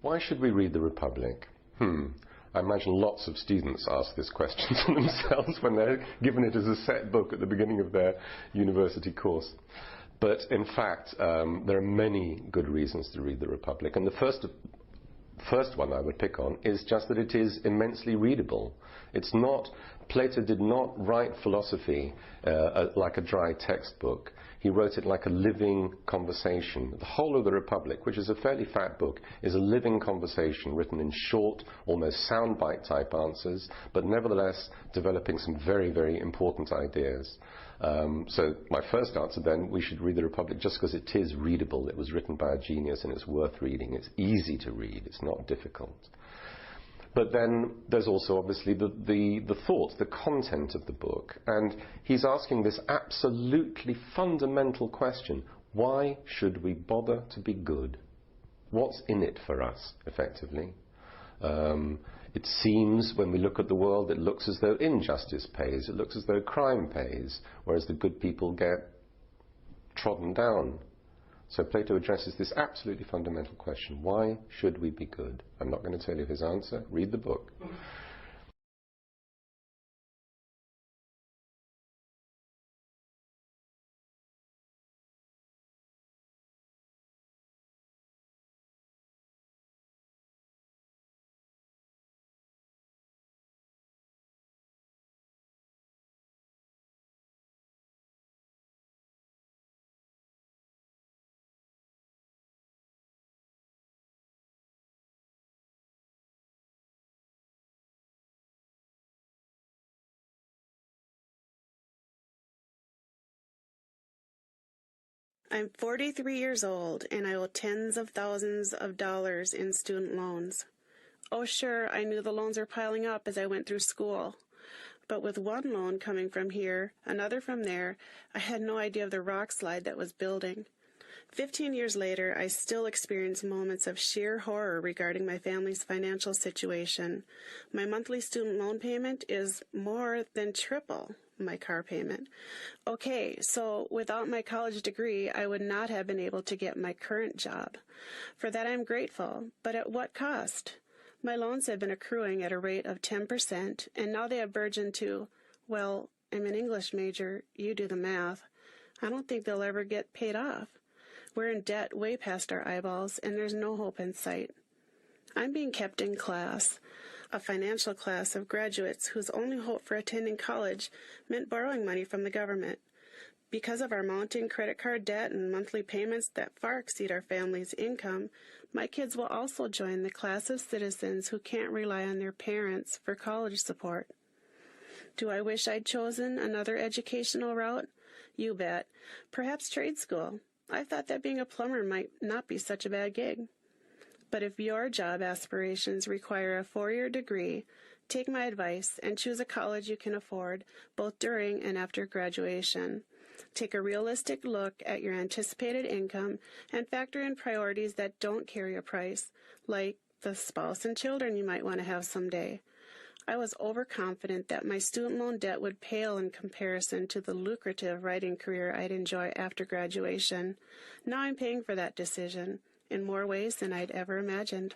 Why should we read the Republic? I imagine lots of students ask this question to themselves when they're given it as a set book at the beginning of their university course. But in fact, there are many good reasons to read the Republic. And the first one I would pick on is just that it is immensely readable. It's not, Plato did not write philosophy like a dry textbook. He wrote it like a living conversation. The whole of the Republic, which is a fairly fat book, is a living conversation written in short, almost soundbite type answers, but nevertheless developing some very, very important ideas. So my first answer then, we should read the Republic just because it is readable. It was written by a genius and it's worth reading. It's easy to read. It's not difficult. But then there's also obviously the thought, the content of the book. And he's asking this absolutely fundamental question. Why should we bother to be good? What's in it for us, effectively? It seems, when we look at the world, it looks as though injustice pays. It looks as though crime pays, whereas the good people get trodden down. So Plato addresses this absolutely fundamental question. Why should we be good? I'm not going to tell you his answer. Read the book. I'm 43 years old, and I owe tens of thousands of dollars in student loans. Oh, sure, I knew the loans were piling up as I went through school. But with one loan coming from here, another from there, I had no idea of the rock slide that was building. 15 years later, I still experience moments of sheer horror regarding my family's financial situation. My monthly student loan payment is more than triple my car payment. Okay, so without my college degree, I would not have been able to get my current job. For that I'm grateful, but at what cost? My loans have been accruing at a rate of 10%, and now they have burgeoned to, well, I'm an English major, you do the math. I don't think they'll ever get paid off. We're in debt way past our eyeballs, and there's no hope in sight. I'm being kept in class, a financial class of graduates whose only hope for attending college meant borrowing money from the government. Because of our mounting credit card debt and monthly payments that far exceed our family's income, my kids will also join the class of citizens who can't rely on their parents for college support. Do I wish I'd chosen another educational route? You bet. Perhaps trade school. I thought that being a plumber might not be such a bad gig. But if your job aspirations require a 4-year degree, take my advice and choose a college you can afford both during and after graduation. Take a realistic look at your anticipated income and factor in priorities that don't carry a price, like the spouse and children you might want to have someday. I was overconfident that my student loan debt would pale in comparison to the lucrative writing career I'd enjoy after graduation. Now I'm paying for that decision in more ways than I'd ever imagined.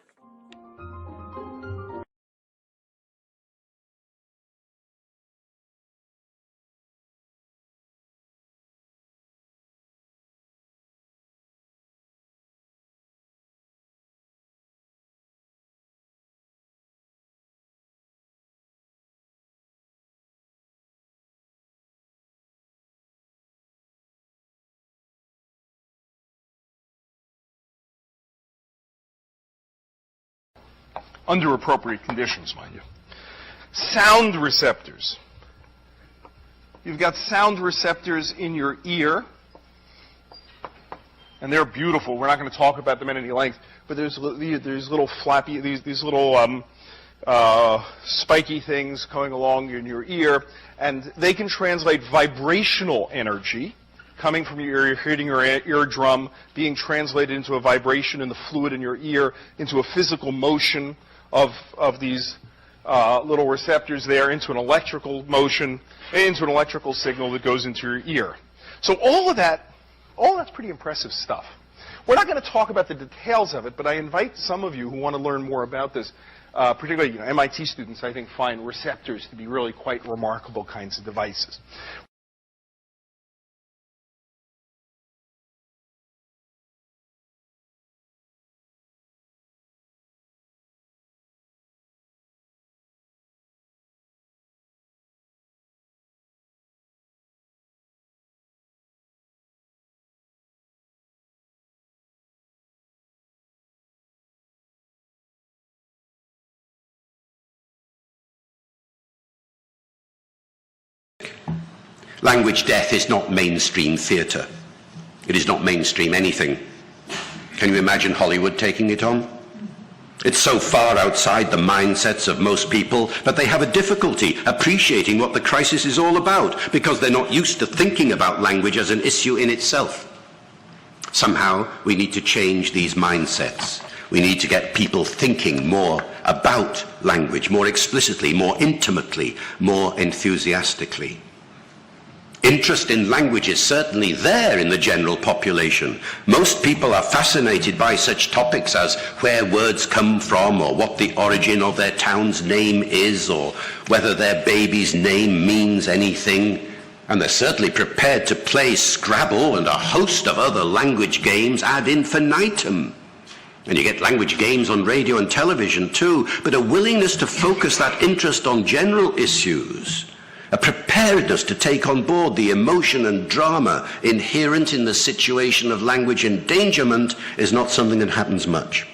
Under appropriate conditions, mind you. Sound receptors. You've got sound receptors in your ear, and they're beautiful. We're not going to talk about them at any length, but there's little flappy, these little spiky things going along in your ear, and they can translate vibrational energy coming from your ear, hitting your eardrum, being translated into a vibration in the fluid in your ear, into a physical motion of these little receptors there, into an electrical motion, into an electrical signal that goes into your ear. So all that's pretty impressive stuff. We're not going to talk about the details of it, but I invite some of you who want to learn more about this, particularly MIT students, I think, find receptors to be really quite remarkable kinds of devices. Language death is not mainstream theatre. It is not mainstream anything. Can you imagine Hollywood taking it on? It's so far outside the mindsets of most people that they have a difficulty appreciating what the crisis is all about because they're not used to thinking about language as an issue in itself. Somehow we need to change these mindsets. We need to get people thinking more about language, more explicitly, more intimately, more enthusiastically. Interest in language is certainly there in the general population. Most people are fascinated by such topics as where words come from, or what the origin of their town's name is, or whether their baby's name means anything. And they're certainly prepared to play Scrabble and a host of other language games ad infinitum. And you get language games on radio and television too, but a willingness to focus that interest on general issues, a preparedness to take on board the emotion and drama inherent in the situation of language endangerment is not something that happens much.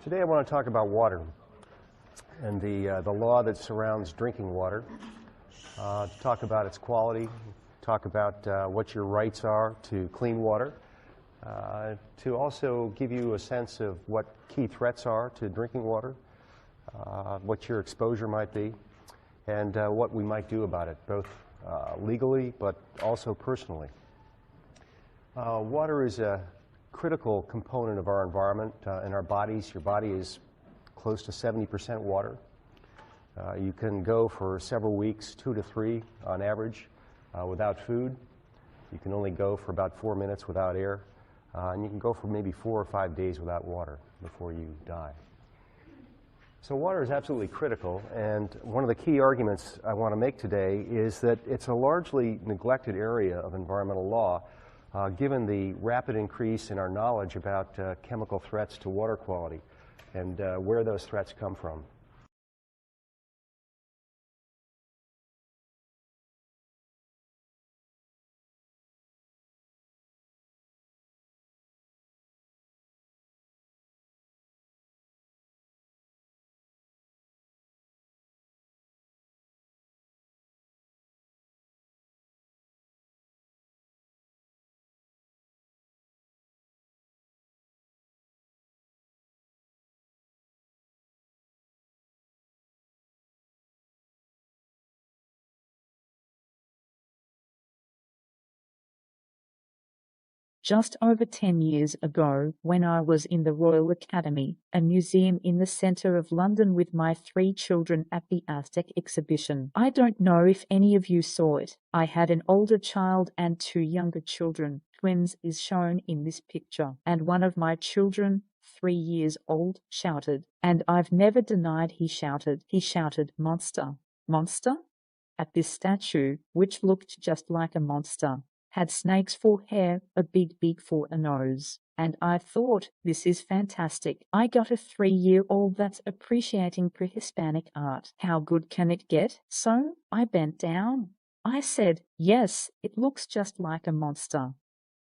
Today I want to talk about water and the law that surrounds drinking water, to talk about its quality, talk about what your rights are to clean water, to also give you a sense of what key threats are to drinking water, what your exposure might be, and what we might do about it, both legally but also personally. Water is a critical component of our environment in our bodies. Your body is close to 70% water. You can go for several weeks, 2 to 3 on average, without food. You can only go for about 4 minutes without air. And you can go for maybe 4 or 5 days without water before you die. So water is absolutely critical, and one of the key arguments I want to make today is that it's a largely neglected area of environmental law, given the rapid increase in our knowledge about chemical threats to water quality and where those threats come from. Just over 10 years ago, when I was in the Royal Academy, a museum in the centre of London, with my 3 children at the Aztec exhibition. I don't know if any of you saw it. I had an older child and 2 younger children. Twins is shown in this picture. And one of my children, 3 years old, shouted. And I've never denied he shouted. He shouted, "Monster." Monster? At this statue, which looked just like a monster, had snakes for hair, a big beak for a nose. And I thought, this is fantastic. I got a 3-year-old that's appreciating pre-Hispanic art. How good can it get? So I bent down. I said, yes, it looks just like a monster.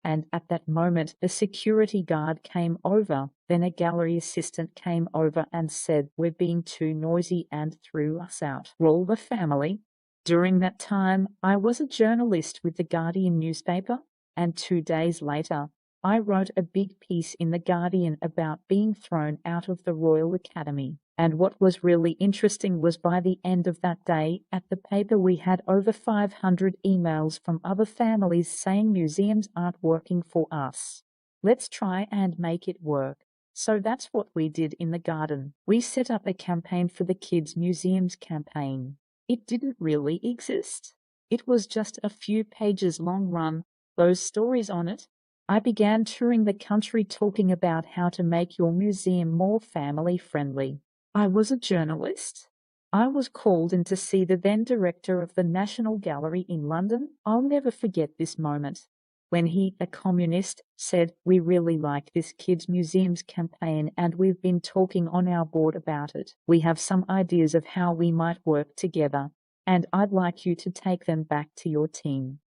And at that moment, a security guard came over. Then a gallery assistant came over and said, we're being too noisy, and threw us out. Roll the family. During that time, I was a journalist with the Guardian newspaper, and 2 days later, I wrote a big piece in the Guardian about being thrown out of the Royal Academy. And what was really interesting was by the end of that day, at the paper we had over 500 emails from other families saying museums aren't working for us. Let's try and make it work. So that's what we did in the garden. We set up a campaign for the Kids Museums campaign. It didn't really exist. It was just a few pages long run, those stories on it. I began touring the country talking about how to make your museum more family-friendly. I was a journalist. I was called in to see the then director of the National Gallery in London. I'll never forget this moment. When he, a communist, said, "We really like this Kids Museums campaign and we've been talking on our board about it. We have some ideas of how we might work together, and I'd like you to take them back to your team."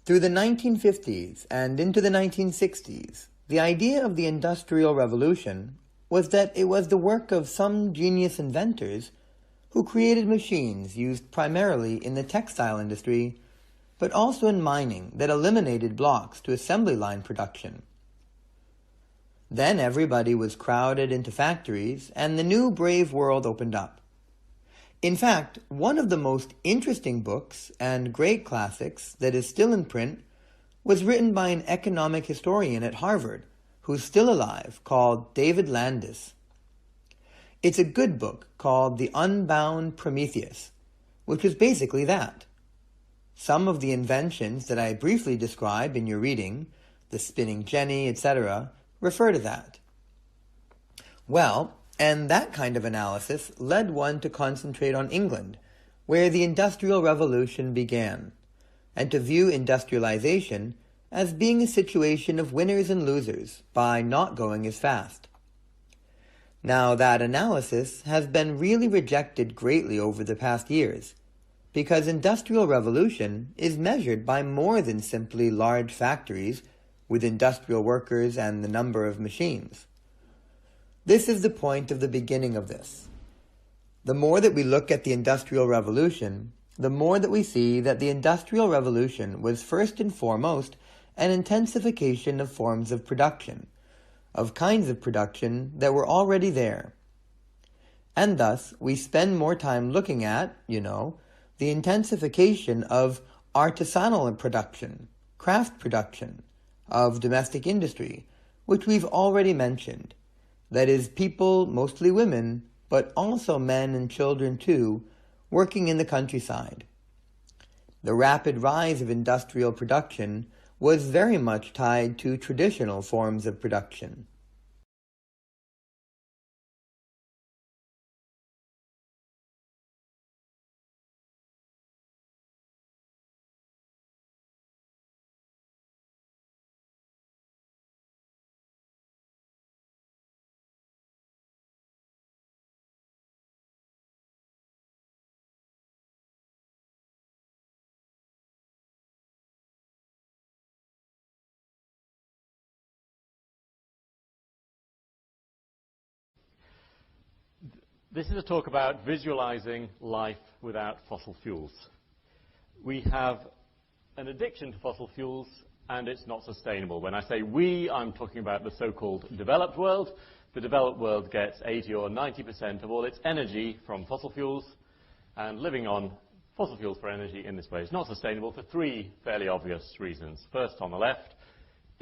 Through the 1950s and into the 1960s, the idea of the Industrial Revolution was that it was the work of some genius inventors who created machines used primarily in the textile industry, but also in mining that eliminated blocks to assembly line production. Then everybody was crowded into factories, and the new brave world opened up. In fact, one of the most interesting books and great classics that is still in print was written by an economic historian at Harvard who's still alive, called David Landis. It's a good book called The Unbound Prometheus, which is basically that. Some of the inventions that I briefly describe in your reading, the spinning jenny, etc., refer to that. Well, and that kind of analysis led one to concentrate on England, where the Industrial Revolution began, and to view industrialization as being a situation of winners and losers by not going as fast. Now, that analysis has been really rejected greatly over the past years, because Industrial Revolution is measured by more than simply large factories with industrial workers and the number of machines. This is the point of the beginning of this. The more that we look at the Industrial Revolution, the more that we see that the Industrial Revolution was first and foremost an intensification of forms of production, of kinds of production that were already there. And thus, we spend more time looking at, the intensification of artisanal production, craft production, of domestic industry, which we've already mentioned. That is, people, mostly women, but also men and children too, working in the countryside. The rapid rise of industrial production was very much tied to traditional forms of production. This is a talk about visualizing life without fossil fuels. We have an addiction to fossil fuels, and it's not sustainable. When I say we, I'm talking about the so-called developed world. The developed world gets 80 or 90% of all its energy from fossil fuels, and living on fossil fuels for energy in this way is not sustainable for three fairly obvious reasons. First, on the left,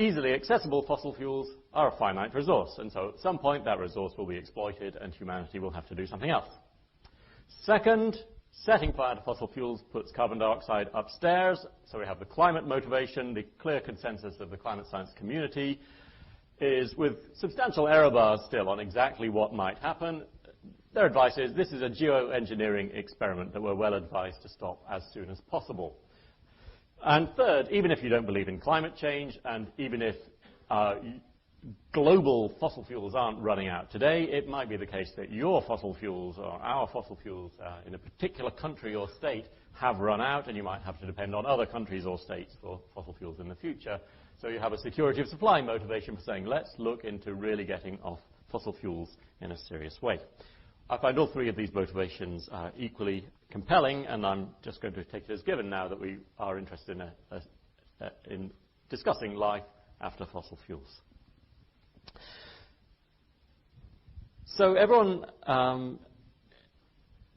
easily accessible fossil fuels are a finite resource, and so at some point that resource will be exploited and humanity will have to do something else. Second, Setting fire to fossil fuels puts carbon dioxide upstairs, so we have the climate motivation. The clear consensus of the climate science community is, with substantial error bars still on exactly what might happen, their advice is this is a geoengineering experiment that we're well advised to stop as soon as possible. And third, even if you don't believe in climate change, and even if global fossil fuels aren't running out today, it might be the case that your fossil fuels or our fossil fuels in a particular country or state have run out, and you might have to depend on other countries or states for fossil fuels in the future. So you have a security of supply motivation for saying, let's look into really getting off fossil fuels in a serious way. I find all three of these motivations equally compelling, and I'm just going to take it as given now that we are interested in discussing life after fossil fuels. So everyone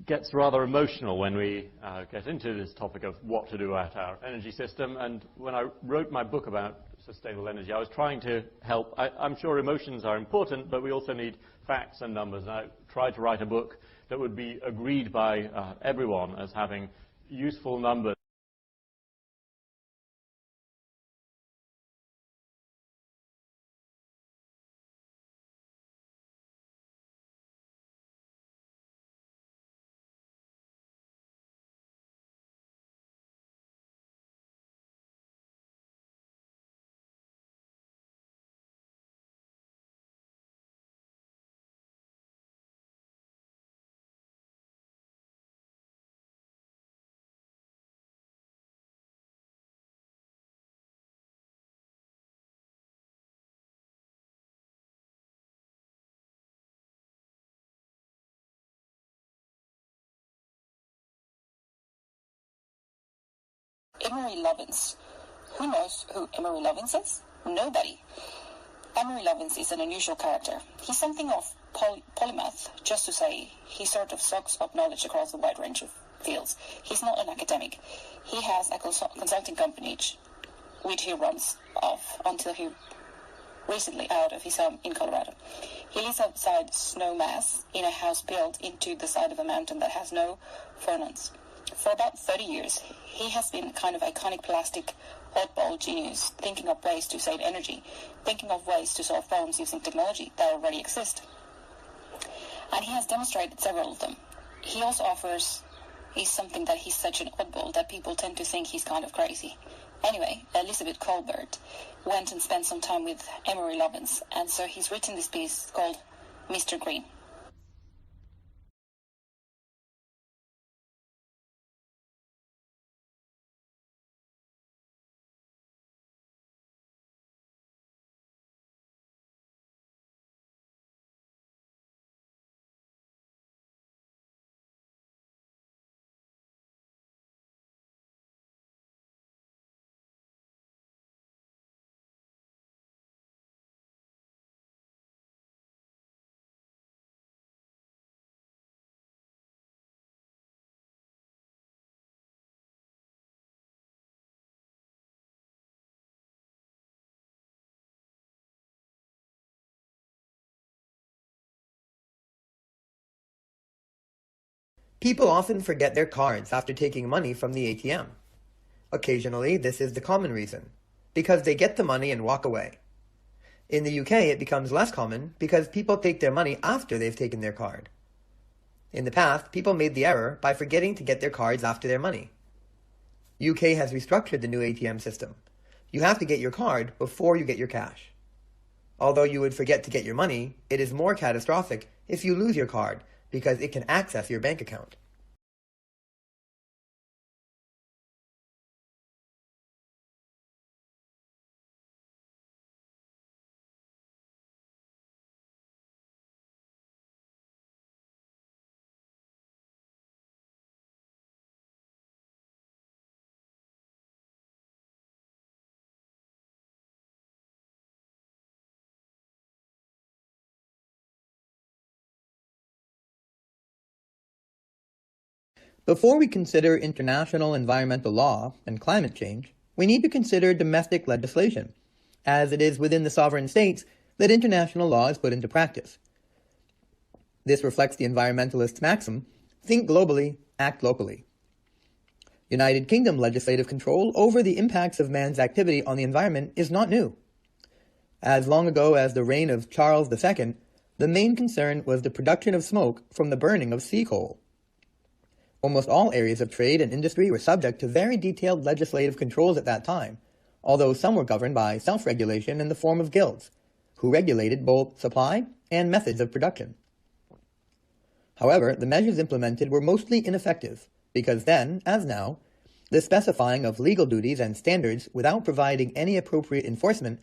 gets rather emotional when we get into this topic of what to do at our energy system, and when I wrote my book about sustainable energy, I was trying to help. I'm sure emotions are important, but we also need facts and numbers, and I tried to write a book that would be agreed by everyone as having useful numbers. Emery Lovins. Who knows who Emery Lovins is? Nobody. Emery Lovins is an unusual character. He's something of polymath, just to say he sort of soaks up knowledge across a wide range of fields. He's not an academic. He has a consulting company which he runs off until he recently out of his home in Colorado. He lives outside Snowmass in a house built into the side of a mountain that has no furnace. For about 30 years, he has been a kind of iconic plastic oddball genius, thinking of ways to save energy, thinking of ways to solve problems using technology that already exist. And he has demonstrated several of them. He also offers is something that he's such an oddball that people tend to think he's kind of crazy. Anyway, Elizabeth Colbert went and spent some time with Emery Lovins, and so he's written this piece called Mr. Green. People often forget their cards after taking money from the ATM. Occasionally, this is the common reason, because they get the money and walk away. In the UK, it becomes less common because people take their money after they've taken their card. In the past, people made the error by forgetting to get their cards after their money. UK has restructured the new ATM system. You have to get your card before you get your cash. Although you would forget to get your money, it is more catastrophic if you lose your card, because it can access your bank account. Before we consider international environmental law and climate change, we need to consider domestic legislation, as it is within the sovereign states that international law is put into practice. This reflects the environmentalist maxim, think globally, act locally. United Kingdom legislative control over the impacts of man's activity on the environment is not new. As long ago as the reign of Charles II, the main concern was the production of smoke from the burning of sea coal. Almost all areas of trade and industry were subject to very detailed legislative controls at that time, although some were governed by self-regulation in the form of guilds, who regulated both supply and methods of production. However, the measures implemented were mostly ineffective, because then, as now, the specifying of legal duties and standards without providing any appropriate enforcement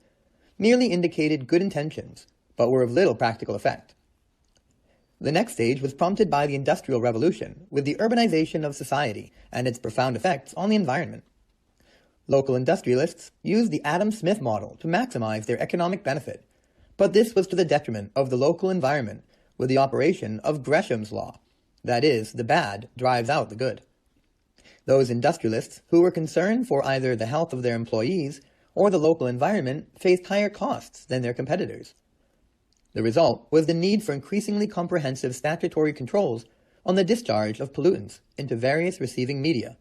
merely indicated good intentions, but were of little practical effect. The next stage was prompted by the Industrial Revolution, with the urbanization of society and its profound effects on the environment. Local industrialists used the Adam Smith model to maximize their economic benefit, but this was to the detriment of the local environment with the operation of Gresham's law. That is, the bad drives out the good. Those industrialists who were concerned for either the health of their employees or the local environment faced higher costs than their competitors. The result was the need for increasingly comprehensive statutory controls on the discharge of pollutants into various receiving media.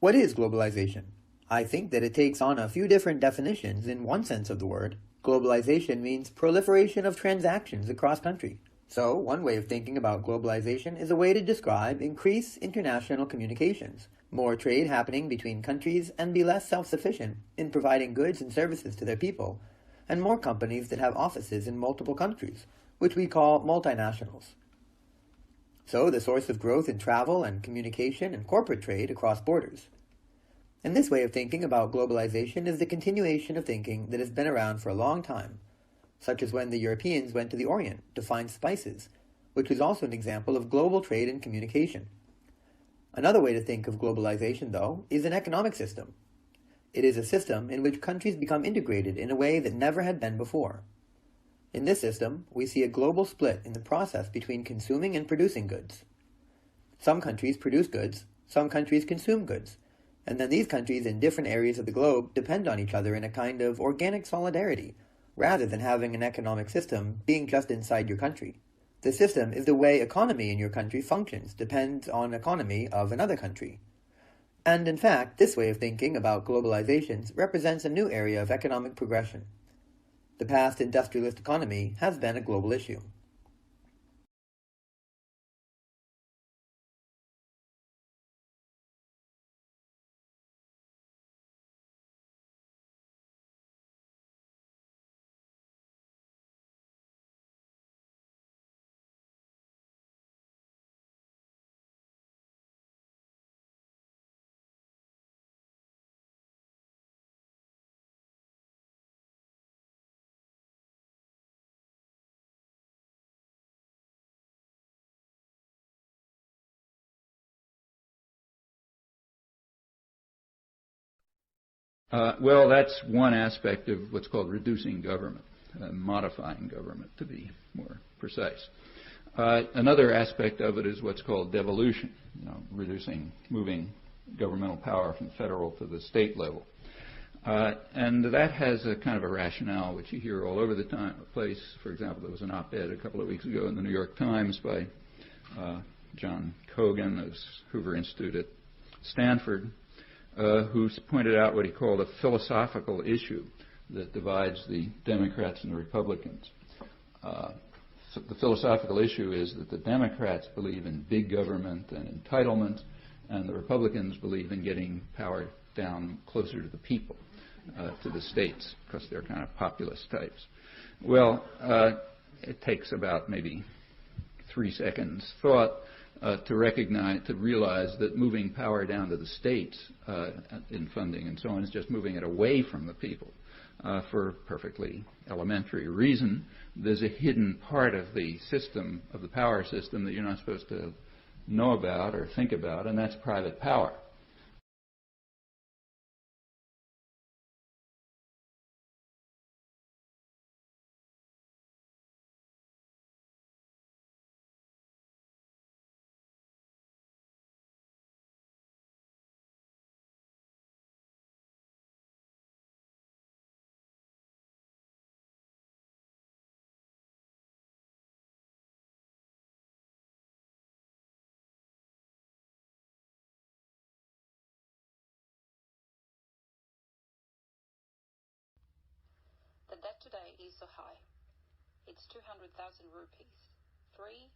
What is globalization? I think that it takes on a few different definitions in one sense of the word. Globalization means proliferation of transactions across country. So, one way of thinking about globalization is a way to describe increased international communications, more trade happening between countries, and be less self-sufficient in providing goods and services to their people, and more companies that have offices in multiple countries, which we call multinationals. So, the source of growth in travel and communication and corporate trade across borders. And this way of thinking about globalization is the continuation of thinking that has been around for a long time, such as when the Europeans went to the Orient to find spices, which was also an example of global trade and communication. Another way to think of globalization, though, is an economic system. It is a system in which countries become integrated in a way that never had been before. In this system, we see a global split in the process between consuming and producing goods. Some countries produce goods, some countries consume goods, and then these countries in different areas of the globe depend on each other in a kind of organic solidarity, rather than having an economic system being just inside your country. The system is the way economy in your country functions, depends on economy of another country. And in fact, this way of thinking about globalizations represents a new area of economic progression. The past industrialist economy has been a global issue. Well, that's one aspect of what's called reducing government, modifying government to be more precise. Another aspect of it is what's called devolution, moving governmental power from federal to the state level. And that has a kind of a rationale which you hear all over the place. For example, there was an op-ed a couple of weeks ago in the New York Times by John Kogan of Hoover Institute at Stanford, who pointed out what he called a philosophical issue that divides the Democrats and the Republicans. So the philosophical issue is that the Democrats believe in big government and entitlement, and the Republicans believe in getting power down closer to the people, to the states, because they're kind of populist types. Well, it takes about maybe 3 seconds thought to realize that moving power down to the states in funding and so on is just moving it away from the people for a perfectly elementary reason. There's a hidden part of the system, of the power system, that you're not supposed to know about or think about, and that's private power. The debt today is so high. It's 200,000 rupees. 300,000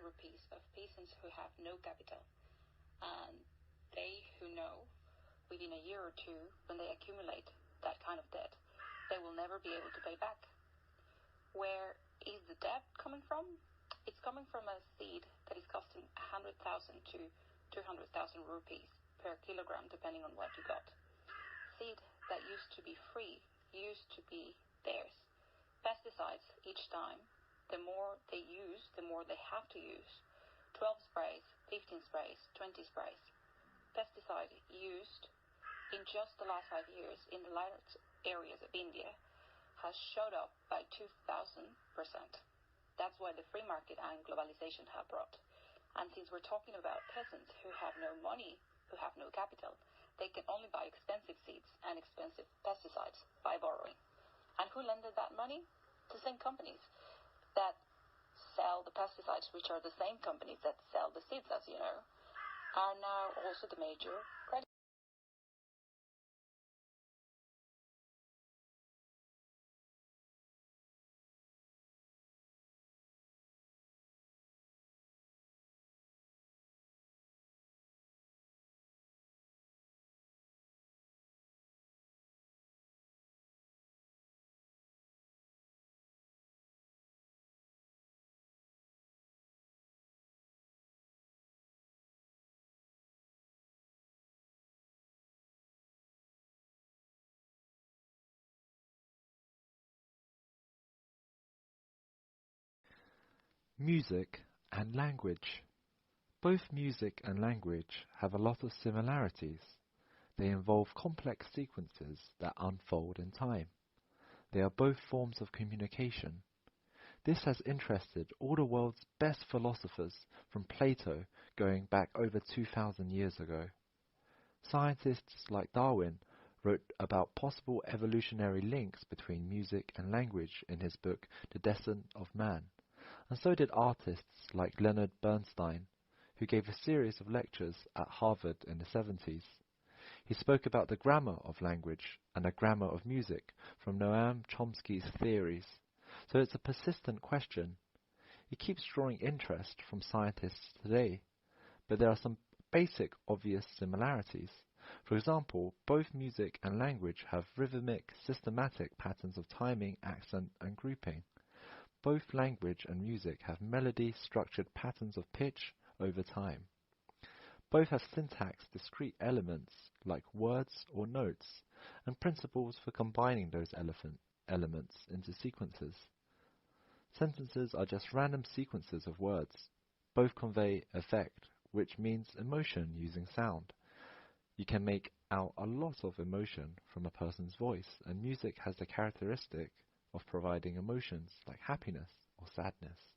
rupees of peasants who have no capital. And they who know within a year or two, when they accumulate that kind of debt, they will never be able to pay back. Where is the debt coming from? It's coming from a seed that is costing 100,000 to 200,000 rupees per kilogram, depending on what you got. Seed that used to be free, used to be theirs. Pesticides each time, the more they use, the more they have to use. 12 sprays, 15 sprays, 20 sprays. Pesticide used in just the last 5 years in the large areas of India has shot up by 2,000%. That's why the free market and globalization have brought. And since we're talking about peasants who have no money, who have no capital, they can only buy expensive seeds and expensive pesticides by borrowing. And who lended that money? The same companies that sell the pesticides, which are the same companies that sell the seeds, as you know, are now also the major creditors. Music and language. Both music and language have a lot of similarities. They involve complex sequences that unfold in time. They are both forms of communication. This has interested all the world's best philosophers from Plato going back over 2,000 years ago. Scientists like Darwin wrote about possible evolutionary links between music and language in his book The Descent of Man. And so did artists like Leonard Bernstein, who gave a series of lectures at Harvard in the 70s. He spoke about the grammar of language and the grammar of music from Noam Chomsky's theories. So it's a persistent question. It keeps drawing interest from scientists today, but there are some basic, obvious similarities. For example, both music and language have rhythmic, systematic patterns of timing, accent, and grouping. Both language and music have melody-structured patterns of pitch over time. Both have syntax discrete elements like words or notes, and principles for combining those elements into sequences. Sentences are just random sequences of words. Both convey affect, which means emotion using sound. You can make out a lot of emotion from a person's voice, and music has the characteristic of providing emotions like happiness or sadness.